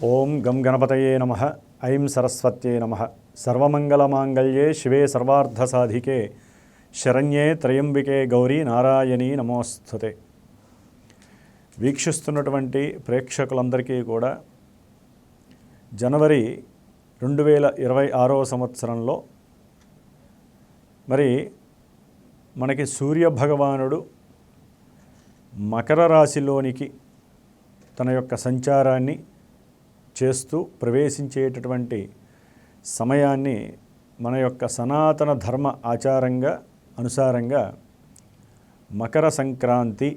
ఓం గం గణపతయే నమః. ఐం సరస్వత్యే నమః. సర్వమంగళమాంగళ్యే శివే సర్వార్థసాధికే శరణ్యే త్రయంబికే గౌరీ నారాయణీ నమోస్తుతే. వీక్షిస్తున్నటువంటి ప్రేక్షకులందరికీ కూడా జనవరి 2026 సంవత్సరంలో మరి మనకి సూర్యభగవానుడు మకర రాశిలోనికి తన యొక్క సంచారాన్ని చేస్తూ ప్రవేశించేటటువంటి సమయాన్ని మన యొక్క సనాతన ధర్మ ఆచారంగా అనుసారంగా మకర సంక్రాంతి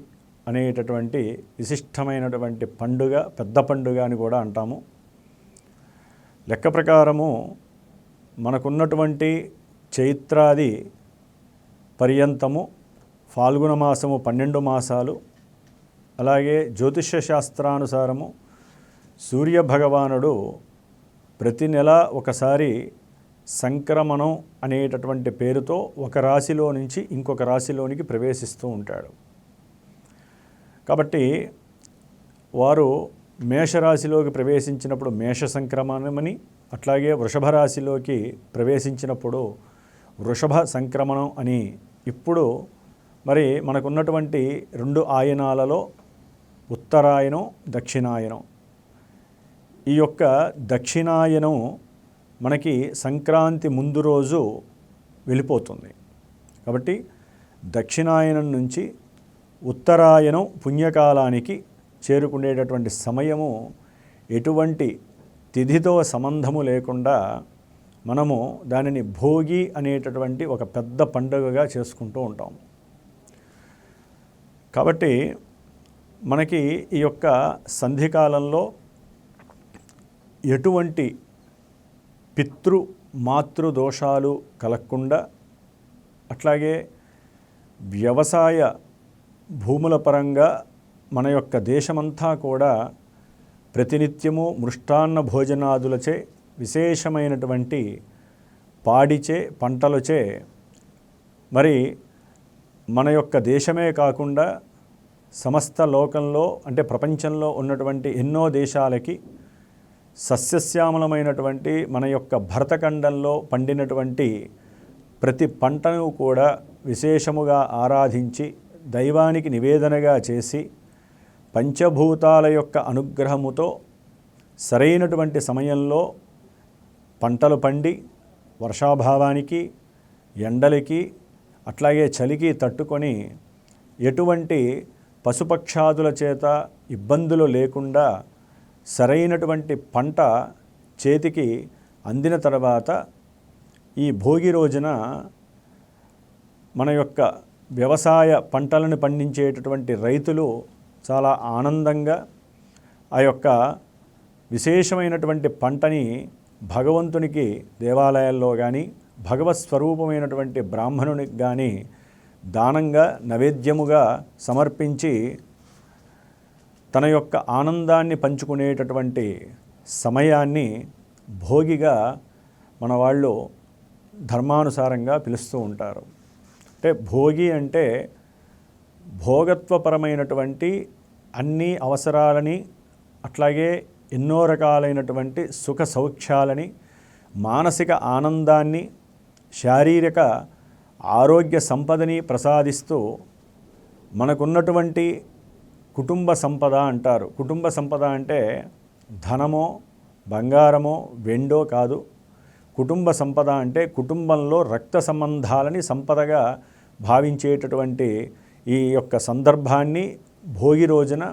అనేటటువంటి విశిష్టమైనటువంటి పండుగ, పెద్ద పండుగ అని కూడా అంటాము. లెక్క ప్రకారము మనకున్నటువంటి చైత్రాది పర్యంతము ఫాల్గుణ మాసము 12 మాసాలు, అలాగే జ్యోతిష్య శాస్త్రానుసారము సూర్యభగవానుడు ప్రతి నెల ఒకసారి సంక్రమణం అనేటటువంటి పేరుతో ఒక రాశిలో నుంచి ఇంకొక రాశిలోనికి ప్రవేశిస్తూ ఉంటాడు. కాబట్టి వారు మేషరాశిలోకి ప్రవేశించినప్పుడు మేష సంక్రమణమని, అట్లాగే వృషభ రాశిలోకి ప్రవేశించినప్పుడు వృషభ సంక్రమణం అని. ఇప్పుడు మరి మనకున్నటువంటి 2 ఆయనాలలో ఉత్తరాయణం, దక్షిణాయనం. ఈ యొక్క దక్షిణాయనం మనకి సంక్రాంతి ముందు రోజు వెళ్ళిపోతుంది. కాబట్టి దక్షిణాయనం నుంచి ఉత్తరాయణం పుణ్యకాలానికి చేరుకునేటటువంటి సమయము ఎటువంటి తిథితో సంబంధము లేకుండా మనము దానిని భోగి అనేటటువంటి ఒక పెద్ద పండుగగా చేసుకుంటూ ఉంటాం. కాబట్టి మనకి ఈ యొక్క సంధికాలంలో ఎటువంటి పితృ మాతృ దోషాలు కలగకుండా, అట్లాగే వ్యవసాయ భూముల పరంగా మన యొక్క దేశమంతా కూడా ప్రతినిత్యము మృష్టాన్న భోజనాదులచే, విశేషమైనటువంటి పాడిచే, పంటలచే మరి మన యొక్క దేశమే కాకుండా సమస్త లోకంలో అంటే ప్రపంచంలో ఉన్నటువంటి ఎన్నో దేశాలకి సస్యశ్యామలమైనటువంటి మన యొక్క భరతఖండంలో పండినటువంటి ప్రతి పంటను కూడా విశేషముగా ఆరాధించి దైవానికి నివేదనగా చేసి పంచభూతాల యొక్క అనుగ్రహముతో సరైనటువంటి సమయంలో పంటలు పండి వర్షాభావానికి, ఎండలకి, అట్లాగే చలికి తట్టుకొని ఎటువంటి పశుపక్షాదుల చేత ఇబ్బందులు లేకుండా సరైనటువంటి పంట చేతికి అందిన తర్వాత ఈ భోగి రోజున మన యొక్క వ్యవసాయ పంటలను పండించేటటువంటి రైతులు చాలా ఆనందంగా ఆ యొక్క విశేషమైనటువంటి పంటని భగవంతునికి దేవాలయాల్లో కానీ, భగవత్ స్వరూపమైనటువంటి బ్రాహ్మణునికి కానీ దానంగా నైవేద్యముగా సమర్పించి తన యొక్క ఆనందాన్ని పంచుకునేటటువంటి సమయాన్ని భోగిగా మన వాళ్ళు ధర్మానుసారంగా పిలుస్తూ ఉంటారు. అంటే భోగి అంటే భోగత్వపరమైనటువంటి అన్ని అవసరాలని, అట్లాగే ఎన్నో రకాలైనటువంటి సుఖ సౌఖ్యాలని, మానసిక ఆనందాన్ని, శారీరక ఆరోగ్య సంపదని ప్రసాదిస్తూ మనకున్నటువంటి కుటుంబ సంపద అంటారు. కుటుంబ సంపద అంటే ధనమో, బంగారమో, వెండో కాదు. కుటుంబ సంపద అంటే కుటుంబంలో రక్త సంబంధాలని సంపదగా భావించేటటువంటి ఈ యొక్క సందర్భాన్ని భోగి రోజున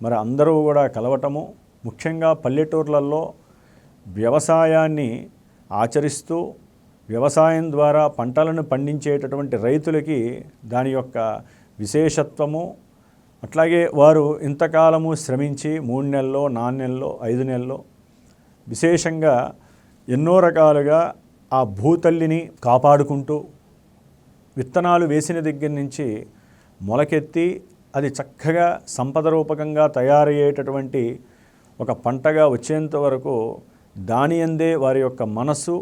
మరి అందరూ కూడా కలవటము, ముఖ్యంగా పల్లెటూర్లలో వ్యవసాయాన్ని ఆచరిస్తూ వ్యవసాయం ద్వారా పంటలను పండించేటటువంటి రైతులకి దాని యొక్క విశేషత్వము, అట్లాగే వారు ఇంతకాలము శ్రమించి 3 నెలల్లో, 4 నెలల్లో, 5 నెలల్లో విశేషంగా ఎన్నో రకాలుగా ఆ భూతల్లిని కాపాడుకుంటూ విత్తనాలు వేసిన దగ్గర నుంచి మొలకెత్తి అది చక్కగా సంపద రూపకంగా తయారయ్యేటటువంటి ఒక పంటగా వచ్చేంత వరకు దాని యందే వారి యొక్క మనసు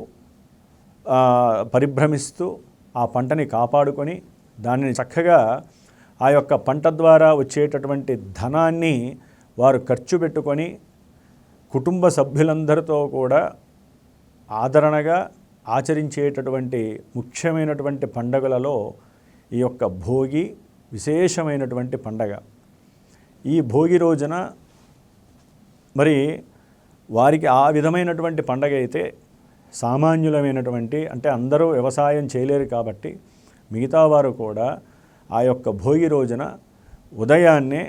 పరిభ్రమిస్తూ ఆ పంటని కాపాడుకొని దానిని చక్కగా ఆ యొక్క పంట ద్వారా వచ్చేటటువంటి ధనాన్ని వారు ఖర్చు పెట్టుకొని కుటుంబ సభ్యులందరితో కూడా ఆదరణగా ఆచరించేటటువంటి ముఖ్యమైనటువంటి పండగలలో ఈ యొక్క భోగి విశేషమైనటువంటి పండగ. ఈ భోగి రోజున మరి వారికి ఆ విధమైనటువంటి పండగ అయితే సామాన్యులమైనటువంటి, అంటే అందరూ వ్యవసాయం చేయలేరు కాబట్టి మిగతా వారు కూడా ఆ యొక్క భోగి రోజున ఉదయాన్నే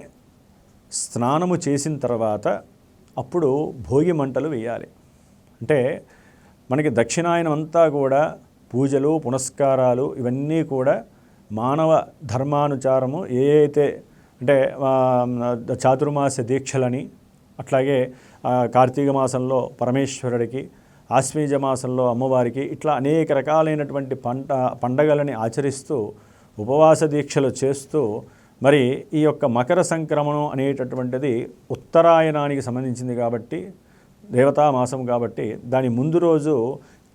స్నానము చేసిన తర్వాత అప్పుడు భోగి మంటలు వేయాలి. అంటే మనకి దక్షిణాయనం అంతా కూడా పూజలు పునస్కారాలు ఇవన్నీ కూడా మానవ ధర్మానుచారము అయితే అంటే చాతుర్మాస దీక్షలని, అట్లాగే కార్తీక మాసంలో పరమేశ్వరుడికి, ఆశ్వీజ మాసంలో అమ్మవారికి, ఇట్లా అనేక రకాలైనటువంటి పండగలని ఆచరిస్తూ ఉపవాస దీక్షలు చేస్తూ మరి ఈ యొక్క మకర సంక్రమణం అనేటటువంటిది ఉత్తరాయణానికి సంబంధించింది కాబట్టి, దేవతా మాసం కాబట్టి దాని ముందు రోజు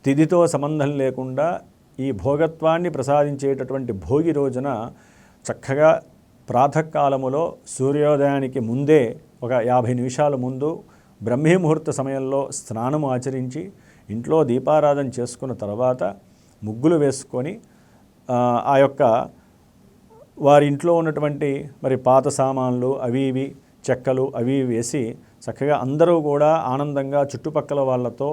తిథితో సంబంధం లేకుండా ఈ భోగత్వాన్ని ప్రసాదించేటటువంటి భోగి రోజున చక్కగా ప్రాతకాలములో సూర్యోదయానికి ముందే ఒక 50 నిమిషాల ముందు బ్రహ్మీ ముహూర్త సమయంలో స్నానము ఆచరించి ఇంట్లో దీపారాధన చేసుకున్న తర్వాత ముగ్గులు వేసుకొని ఆ యొక్క వారి ఇంట్లో ఉన్నటువంటి మరి పాత సామాన్లు అవి ఇవి చెక్కలు అవి వేసి చక్కగా అందరూ కూడా ఆనందంగా చుట్టుపక్కల వాళ్ళతో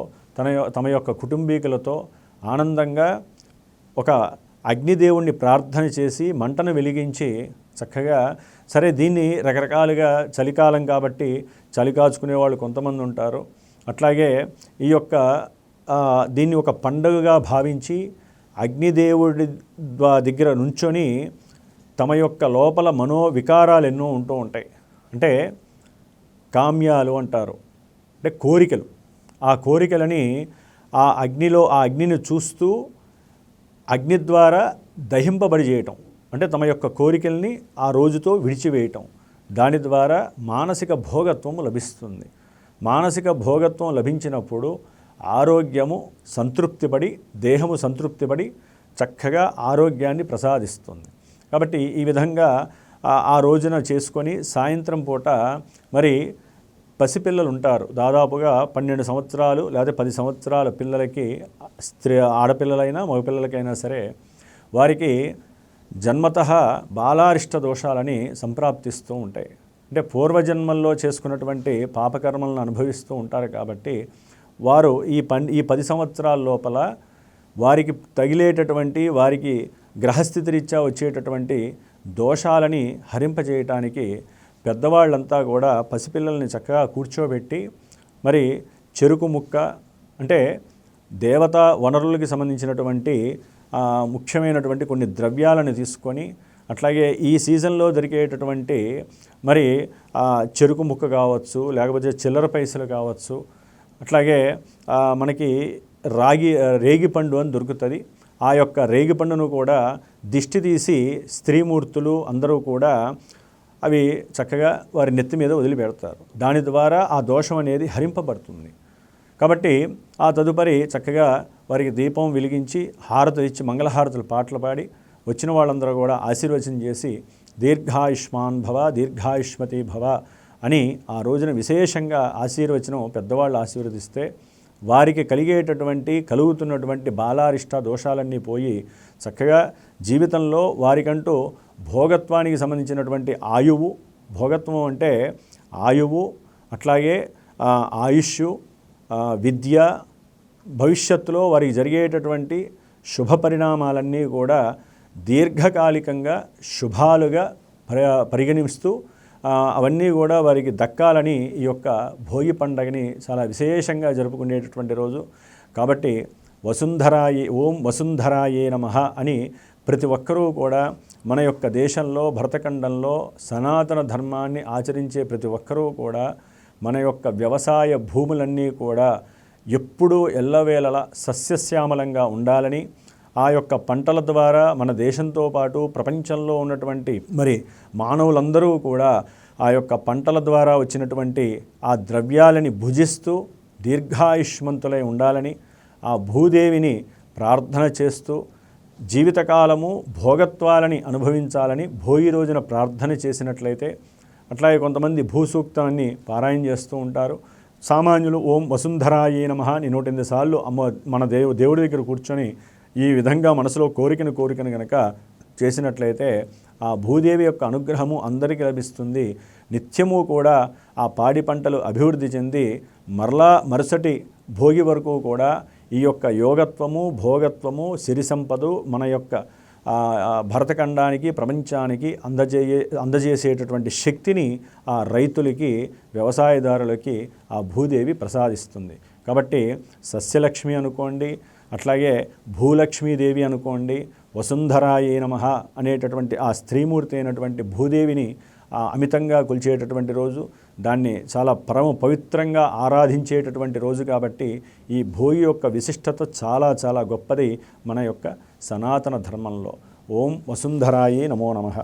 తమ యొక్క కుటుంబీకులతో ఆనందంగా ఒక అగ్నిదేవుణ్ణి ప్రార్థన చేసి మంటను వెలిగించి చక్కగా సరే దీన్ని రకరకాలుగా చలికాలం కాబట్టి చలి కాచుకునే వాళ్ళు కొంతమంది ఉంటారు. అట్లాగే ఈ యొక్క దీన్ని ఒక పండుగగా భావించి అగ్నిదేవుడి దగ్గర నుంచొని తమ యొక్క లోపల మనోవికారాలు ఎన్నో ఉంటూ ఉంటాయి. అంటే కామ్యాలు అంటారు, అంటే కోరికలు. ఆ కోరికలని ఆ అగ్నిని చూస్తూ అగ్ని ద్వారా దహింపబడి చేయటం, అంటే తమ యొక్క కోరికల్ని ఆ రోజుతో విడిచివేయటం. దాని ద్వారా మానసిక భోగత్వం లభిస్తుంది. మానసిక భోగత్వం లభించినప్పుడు ఆరోగ్యము సంతృప్తిపడి, దేహము సంతృప్తిపడి చక్కగా ఆరోగ్యాన్ని ప్రసాదిస్తుంది. కాబట్టి ఈ విధంగా ఆ రోజున చేసుకొని సాయంత్రం పూట మరి పసిపిల్లలు ఉంటారు, దాదాపుగా 12 సంవత్సరాలు లేదా 10 సంవత్సరాల పిల్లలకి, ఆడపిల్లలైనా మగపిల్లలకైనా సరే వారికి జన్మతః బాలారిష్ట దోషాలని సంప్రాప్తిస్తూ ఉంటాయి. అంటే పూర్వజన్మల్లో చేసుకున్నటువంటి పాపకర్మలను అనుభవిస్తూ ఉంటారు కాబట్టి వారు ఈ 10 సంవత్సరాల లోపల వారికి తగిలేటటువంటి, వారికి గ్రహస్థితి రీత్యా వచ్చేటటువంటి దోషాలని హరింపజేయటానికి పెద్దవాళ్ళంతా కూడా పసిపిల్లల్ని చక్కగా కూర్చోబెట్టి మరి చెరుకు ముక్క, అంటే దేవతా వనరులకి సంబంధించినటువంటి ముఖ్యమైనటువంటి కొన్ని ద్రవ్యాలను తీసుకొని, అట్లాగే ఈ సీజన్లో దొరికేటటువంటి మరి చెరుకు ముక్క కావచ్చు, లేకపోతే చిల్లర పైసలు కావచ్చు, అట్లాగే మనకి రేగిపండు అని దొరుకుతుంది. ఆ యొక్క రేగిపండును కూడా దిష్టి తీసి స్త్రీమూర్తులు అందరూ కూడా అవి చక్కగా వారి నెత్తి మీద వదిలిపెడతారు. దాని ద్వారా ఆ దోషం అనేది హరింపబడుతుంది. కాబట్టి ఆ తదుపరి చక్కగా వారికి దీపం వెలిగించి హారతులు ఇచ్చి మంగళహారతులు పాటలు పాడి వచ్చిన వాళ్ళందరూ కూడా ఆశీర్వచనం చేసి దీర్ఘాయుష్మాన్ భవ దీర్ఘాయుష్మతి భవ అని ఆ రోజున విశేషంగా ఆశీర్వచనం పెద్దవాళ్ళు ఆశీర్వదిస్తే వారికి కలుగుతున్నటువంటి బాలారిష్ట దోషాలన్నీ పోయి చక్కగా జీవితంలో వారికంటూ భోగత్వానికి సంబంధించినటువంటి ఆయువు, భోగత్వం అంటే ఆయువు, అట్లాగే ఆయుష్, విద్య, భవిష్యత్తులో వారికి జరిగేటటువంటి శుభ పరిణామాలన్నీ కూడా దీర్ఘకాలికంగా శుభాలుగా పరిగణిస్తూ అవన్నీ కూడా వారికి దక్కాలని ఈ యొక్క భోగి పండగని చాలా విశేషంగా జరుపుకునేటటువంటి రోజు. కాబట్టి ఓం వసుంధరాయే నమః అని ప్రతి ఒక్కరూ కూడా మన యొక్క దేశంలో భరతఖండంలో సనాతన ధర్మాన్ని ఆచరించే ప్రతి ఒక్కరూ కూడా మన యొక్క వ్యవసాయ భూములన్నీ కూడా ఎప్పుడూ ఎల్లవేళలా సస్యశ్యామలంగా ఉండాలని, ఆ యొక్క పంటల ద్వారా మన దేశంతో పాటు ప్రపంచంలో ఉన్నటువంటి మరి మానవులందరూ కూడా ఆ యొక్క పంటల ద్వారా వచ్చినటువంటి ఆ ద్రవ్యాలని భుజిస్తూ దీర్ఘాయుష్మంతులై ఉండాలని ఆ భూదేవిని ప్రార్థన చేస్తూ జీవితకాలము భోగత్వాలని అనుభవించాలని భోగి రోజున ప్రార్థన చేసినట్లయితే, అట్లాగే కొంతమంది భూసూక్తాన్ని పారాయణ చేస్తూ ఉంటారు. సామాన్యులు ఓం వసుంధరాయే నమః అని 108 సార్లు మన దేవుడి దగ్గర కూర్చొని ఈ విధంగా మనసులో కోరికను గనక చేసినట్లయితే ఆ భూదేవి యొక్క అనుగ్రహము అందరికీ లభిస్తుంది. నిత్యము కూడా ఆ పాడి పంటలు అభివృద్ధి చెంది మరుసటి భోగి వరకు కూడా ఈ యొక్క యోగత్వము, భోగత్వము, సిరి సంపద మన యొక్క భరతఖండానికి, ప్రపంచానికి అందజేసేటటువంటి శక్తిని ఆ రైతులకి, వ్యవసాయదారులకి ఆ భూదేవి ప్రసాదిస్తుంది. కాబట్టి సస్యలక్ష్మి అనుకోండి, అట్లాగే భూలక్ష్మీదేవి అనుకోండి, వసుంధరాయే నమః అనేటటువంటి ఆ స్త్రీమూర్తి అయినటువంటి భూదేవిని అమితంగా కొలిచేటటువంటి రోజు, దాన్ని చాలా పరమ పవిత్రంగా ఆరాధించేటటువంటి రోజు. కాబట్టి ఈ భోగి యొక్క విశిష్టత చాలా చాలా గొప్పది మన యొక్క సనాతన ధర్మంలో. ఓం వసుంధరాయే నమో నమః.